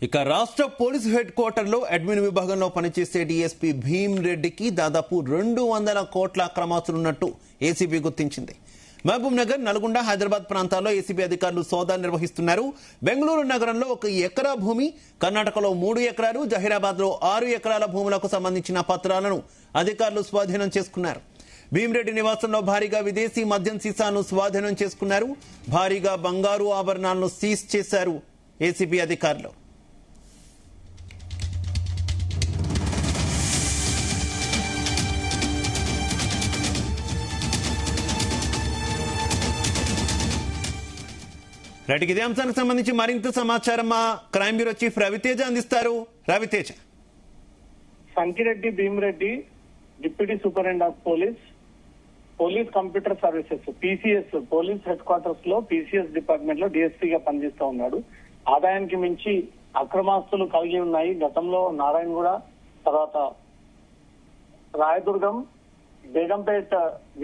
ఇక రాష్ట్ర police head క్వార్టర్లో అడ్మిన్ విభాగంలో పనిచేసే డీఎస్పీ భీమ్ రెడ్డికి దాదాపు 200 కోట్ల అక్రమాస్తులున్నట్టు ఏసీబీ గుర్తించింది. మహబూబ్ నగర్, నల్గొండ, హైదరాబాద్ ప్రాంతాల్లో ఏసీబీ అధికారులు సోదాలు నిర్వహిస్తున్నారు. బెంగళూరు నగరంలో 1 ఎకరా భూమి, కర్ణాటకలో 3 ఎకరాలు, జహీరాబాద్ లో 6 ఎకరాల భూములకు సంబంధించిన పత్రాలను అధికారులు స్వాధీనం చేసుకున్నారు. భీమ్రెడ్డి నివాసంలో భారీగా విదేశీ మద్యం సీసాను స్వాధీనం చేసుకున్నారు. భారీగా బంగారు ఆభరణాలను సీజ్ చేశారు ఏసీబీ అధికారులు. రైట్కి ఇదే అంశానికి సంబంధించి మరింత సమాచారం మా క్రైమ్ బ్యూరో చీఫ్ రవితేజ అందిస్తారు. Raviteja. Sankireddy Bhimreddy deputy superintendent of police computer services PCS police head quarters లో పీసీఎస్ డిపార్ట్మెంట్ లో డీఎస్పీగా పనిచేస్తూ ఉన్నాడు. ఆదాయానికి మించి అక్రమాస్తులు కలిగి ఉన్నాయి. గతంలో నారాయణగూడ, తర్వాత రాయదుర్గం, బేగంపేట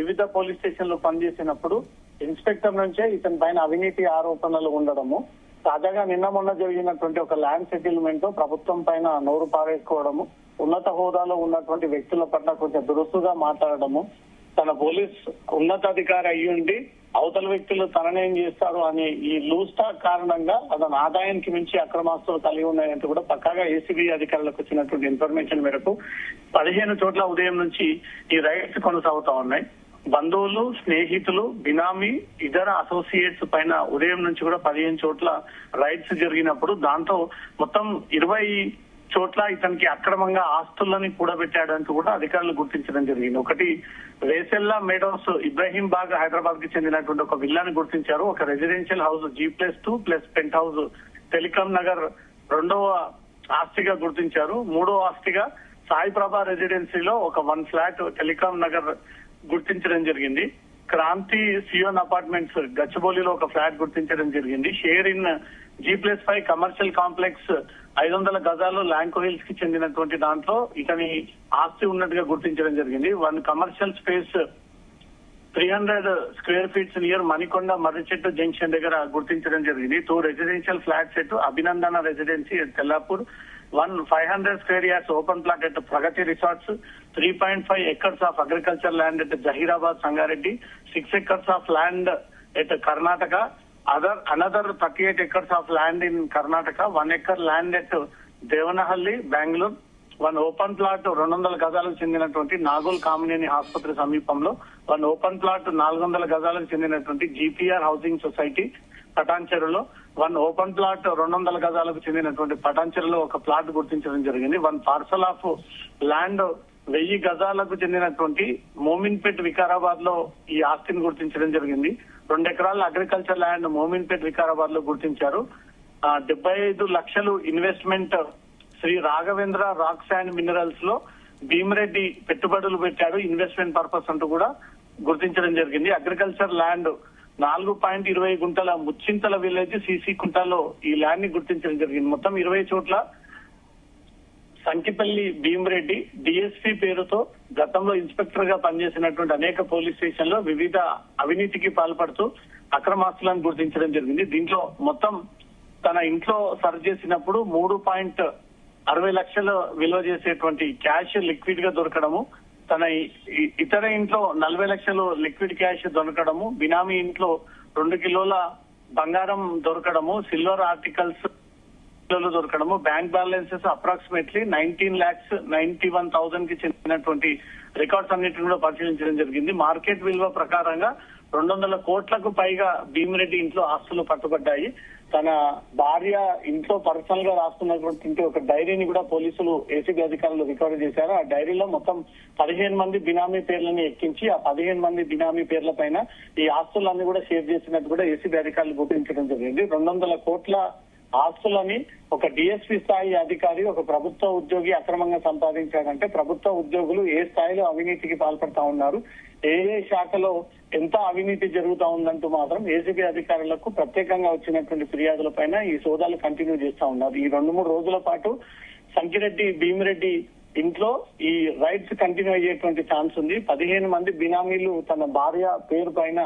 వివిధ పోలీస్ స్టేషన్ లో పనిచేసినప్పుడు ఇన్స్పెక్టర్ నుంచే ఇతని పైన అవినీతి ఆరోపణలు ఉండడము, తాజాగా నిన్న మొన్న జరిగినటువంటి ఒక ల్యాండ్ సెటిల్మెంట్ ప్రభుత్వం పైన నోరు పారేసుకోవడము, ఉన్నత హోదాలో ఉన్నటువంటి వ్యక్తుల పట్ల కొంచెం దురుసుగా మాట్లాడడము, తన పోలీస్ ఉన్నతాధికారి అయ్యుండి అవతల వ్యక్తులు తననేం చేస్తారు అనే ఈ లూజ్ టాక్ కారణంగా అతని ఆదాయానికి మించి అక్రమాస్తులు కలిగి ఉన్నాయంటూ కూడా పక్కాగా ఏసీబీ అధికారులకు వచ్చినటువంటి ఇన్ఫర్మేషన్ మేరకు 15 చోట్ల ఉదయం నుంచి ఈ రైడ్స్ కొనసాగుతా ఉన్నాయి. బంధువులు, స్నేహితులు, బినామీ, ఇతర అసోసియేట్స్ పైన ఉదయం నుంచి కూడా 15 చోట్ల రైడ్స్ జరిగినప్పుడు దాంతో మొత్తం 20 చోట్ల ఇతనికి అక్రమంగా ఆస్తులని కూడబెట్టాడంటూ కూడా అధికారులు గుర్తించడం జరిగింది. ఒకటి రేసెల్లా మేడోస్ ఇబ్రహీం బాగ్ హైదరాబాద్ కి చెందినటువంటి ఒక విల్లాని గుర్తించారు. ఒక residential house G+2+ penthouse telecom Nagar 2వ ఆస్తిగా గుర్తించారు. 3వ ఆస్తిగా సాయి ప్రభా రెసిడెన్సీలో ఒక 1 ఫ్లాట్ టెలికాం నగర్ గుర్తించడం జరిగింది. క్రాంతి సియోన్ అపార్ట్మెంట్స్ గచ్చిబౌలిలో ఒక ఫ్లాట్ గుర్తించడం జరిగింది. Share in G+5 commercial complex 500 గజాలు ల్యాంకో హిల్స్ కి చెందినటువంటి దాంట్లో ఇతని ఆస్తి ఉన్నట్టుగా గుర్తించడం జరిగింది. 1 commercial space 300 square feets near Manikonda మర్రిచెట్టు జంక్షన్ దగ్గర గుర్తించడం జరిగింది. 2 residential flat set Abhinandana residency Tellapur, 500 square yards open plot at Pragathi resorts, 3.5 acres of agriculture land at Zaheerabad Sangareddy, 6 acres of land at Karnataka, another 38 acres of land in Karnataka, 1 acre land at Devanahalli Bengaluru, 1 open plot 200 గజాలకు చెందినటువంటి నాగోల్ కామినేని ఆసుపత్రి సమీపంలో, 1 open plot 400 గజాలకు చెందినటువంటి GPR housing society పటాన్చెరులో, 1 open plot 200 గజాలకు చెందినటువంటి పటాన్చెరులో ఒక ప్లాట్ గుర్తించడం జరిగింది. 1 పార్సల్ ఆఫ్ ల్యాండ్ 1000 గజాలకు చెందినటువంటి మోమిన్పేట్ వికారాబాద్ లో ఈ ఆస్తిని గుర్తించడం జరిగింది. 2 ఎకరాల అగ్రికల్చర్ ల్యాండ్ మోమిన్పేట్ వికారాబాద్ లో గుర్తించారు. 75 లక్షలు investment Shri Raghavendra rocks and minerals లో భీమ్రెడ్డి పెట్టుబడులు పెట్టాడు ఇన్వెస్ట్మెంట్ పర్పస్ అంటూ కూడా గుర్తించడం జరిగింది. అగ్రికల్చర్ ల్యాండ్ 4.20 గుంటల ముచ్చింతల విలేజ్ సిసి కుంటలో ఈ ల్యాండ్ ని గుర్తించడం జరిగింది. మొత్తం 20 చోట్ల సంకిపల్లి భీమ్రెడ్డి డిఎస్పీ పేరుతో గతంలో ఇన్స్పెక్టర్ గా పనిచేసినటువంటి అనేక పోలీస్ స్టేషన్ లో వివిధ అవినీతికి పాల్పడుతూ అక్రమాస్తులను గుర్తించడం జరిగింది. దీంట్లో మొత్తం తన ఇంట్లో సర్చ్ చేసినప్పుడు 3.60 లక్షలు విలువ చేసేటువంటి క్యాష్ లిక్విడ్ గా దొరకడము, తన ఇతర ఇంట్లో 40 లక్షలు లిక్విడ్ క్యాష్ దొరకడము, బినామీ ఇంట్లో 2 కిలోల బంగారం దొరకడము, సిల్వర్ ఆర్టికల్స్ దొరకడము, బ్యాంక్ బ్యాలెన్సెస్ అప్రాక్సిమేట్లీ 19,91,000 కి చెందినటువంటి రికార్డ్స్ అన్నింటిని కూడా పరిశీలించడం జరిగింది. మార్కెట్ విలువ ప్రకారంగా 200 కోట్లకు పైగా భీమ్రెడ్డి ఇంట్లో ఆస్తులు పట్టుబడ్డాయి. తన భార్య ఇంట్లో పర్సనల్ గా రాసుకున్నటువంటి ఒక డైరీని కూడా పోలీసులు ఏసీబీ అధికారులు రికవరీ చేశారు. ఆ డైరీలో మొత్తం 15 మంది బినామీ పేర్లను ఎక్కించి ఆ 15 మంది బినామీ పేర్ల పైన ఈ ఆస్తులన్నీ కూడా షేర్ చేసినట్టు కూడా ఏసీబీ అధికారులు గుర్తించడం జరిగింది. 200 కోట్ల ఆస్తులని ఒక డిఎస్పీ స్థాయి అధికారి, ఒక ప్రభుత్వ ఉద్యోగి అక్రమంగా సంపాదించాడంటే ప్రభుత్వ ఉద్యోగులు ఏ స్థాయిలో అవినీతికి పాల్పడతా ఉన్నారు, ఏ శాఖలో ఎంత అవినీతి జరుగుతా ఉందంటూ మాత్రం ఏసీబీ అధికారులకు ప్రత్యేకంగా వచ్చినటువంటి ఫిర్యాదుల పైన ఈ సోదాలు కంటిన్యూ చేస్తా ఉన్నారు. ఈ 2-3 రోజుల పాటు సంకిరెడ్డి భీమ్రెడ్డి ఇంట్లో ఈ రైడ్స్ కంటిన్యూ అయ్యేటువంటి ఛాన్స్ ఉంది. 15 మంది బినామీలు తన భార్య పేరు పైన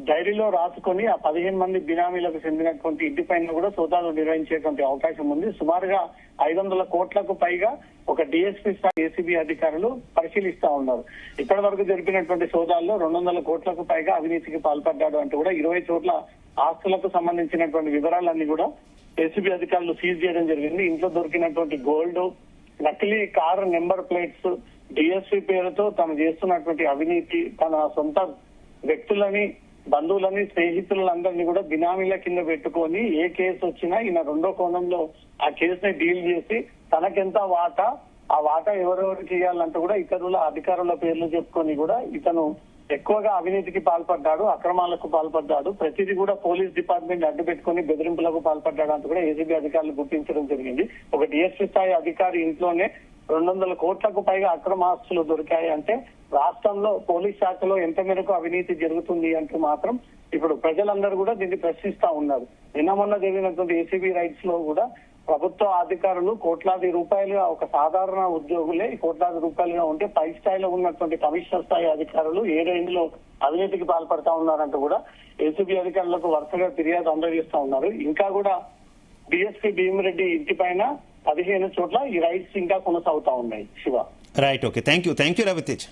డైరీలో రాసుకొని ఆ 15 మంది బినామీలకు చెందినటువంటి ఇంటి పైన కూడా సోదాలు నిర్వహించేటువంటి అవకాశం ఉంది. సుమారుగా 500 కోట్లకు పైగా ఒక డిఎస్పీ స్థాయి ఏసీబీ అధికారులు పరిశీలిస్తా ఉన్నారు. ఇప్పటి వరకు జరిపినటువంటి సోదాల్లో 200 కోట్లకు పైగా అవినీతికి పాల్పడ్డాడు అంటూ కూడా 20 చోట్ల ఆస్తులకు సంబంధించినటువంటి వివరాలన్నీ కూడా ఏసీబీ అధికారులు సీజ్ చేయడం జరిగింది. ఇంట్లో దొరికినటువంటి గోల్డ్, నకిలీ కారు నెంబర్ ప్లేట్స్, డిఎస్పీ పేరుతో తను చేస్తున్నటువంటి అవినీతి, తన సొంత వ్యక్తులని, బంధువులని, స్నేహితులందరినీ కూడా బినామీల కింద పెట్టుకొని ఏ కేసు వచ్చినా ఈయన రెండో కోణంలో ఆ కేసుని డీల్ చేసి తనకెంత వాటా, ఆ వాటా ఎవరెవరికి ఇవ్వాలంటూ కూడా ఇతరుల అధికారుల పేర్లు చెప్పుకొని కూడా ఇతను ఎక్కువగా అవినీతికి పాల్పడ్డాడు, అక్రమాలకు పాల్పడ్డాడు, ప్రతిదీ కూడా పోలీస్ డిపార్ట్మెంట్ అడ్డు పెట్టుకుని బెదిరింపులకు పాల్పడ్డాడు అంటూ కూడా ఏసీబీ అధికారులు గుర్తించడం జరిగింది. ఒక డిఎస్పీ స్థాయి అధికారి ఇంట్లోనే 200 కోట్లకు పైగా అక్రమ ఆస్తులు దొరికాయి అంటే రాష్ట్రంలో పోలీస్ శాఖలో ఎంత మేరకు అవినీతి జరుగుతుంది అంటూ మాత్రం ఇప్పుడు ప్రజలందరూ కూడా దీన్ని ప్రశ్నిస్తా ఉన్నారు. నిన్న మొన్న జరిగినటువంటి ఏసీబీ రైట్స్ లో కూడా ప్రభుత్వ అధికారులు కోట్లాది రూపాయలుగా, ఒక సాధారణ ఉద్యోగులే కోట్లాది రూపాయలుగా ఉంటే పై స్థాయిలో ఉన్నటువంటి కమిషనర్ స్థాయి అధికారులు ఏ రేంజ్ లో అవినీతికి పాల్పడతా ఉన్నారంటూ కూడా ఏసీబీ అధికారులకు వరుసగా ఫిర్యాదు అందజేస్తా ఉన్నారు. ఇంకా కూడా డిఎస్పీ భీమిరెడ్డి ఇంటి పైన 15 చోట్ల ఈ రైట్స్ ఇంకా కొనసాగుతా ఉన్నాయి. Shiva, right, okay, thank you Ravitej.